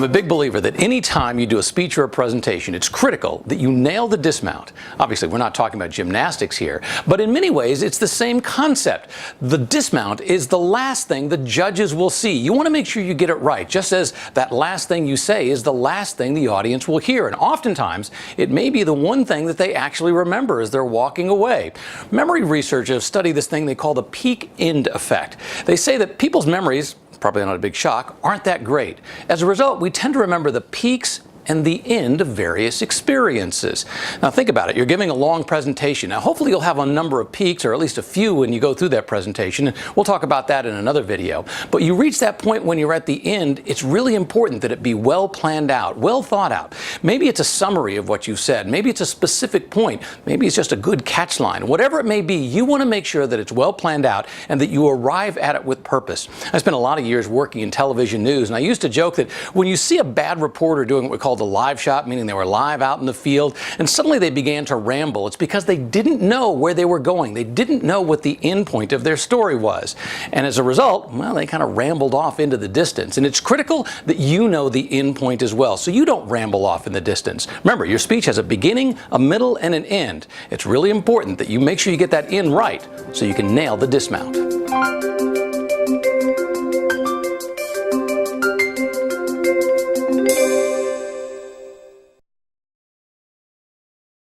I'm a big believer that any time you do a speech or a presentation, it's critical that you nail the dismount. Obviously, we're not talking about gymnastics here, but in many ways, it's the same concept. The dismount is the last thing the judges will see. You want to make sure you get it right, just as that last thing you say is the last thing the audience will hear. And oftentimes, it may be the one thing that they actually remember as they're walking away. Memory researchers have studied this thing they call the peak end effect. They say that people's memories, probably not a big shock, aren't that great. As a result, we tend to remember the peaks and the end of various experiences. Now think about it, you're giving a long presentation. Now hopefully you'll have a number of peaks, or at least a few when you go through that presentation, and we'll talk about that in another video. But you reach that point when you're at the end, it's really important that it be well planned out, well thought out. Maybe it's a summary of what you've said, maybe it's a specific point, maybe it's just a good catch line. Whatever it may be, you want to make sure that it's well planned out and that you arrive at it with purpose. I spent a lot of years working in television news, and I used to joke that when you see a bad reporter doing what we call the live shot, meaning they were live out in the field, and suddenly they began to ramble, it's because they didn't know where they were going. They didn't know what the end point of their story was. And as a result, well, they kind of rambled off into the distance. And it's critical that you know the end point as well, so you don't ramble off in the distance. Remember, your speech has a beginning, a middle, and an end. It's really important that you make sure you get that end right so you can nail the dismount.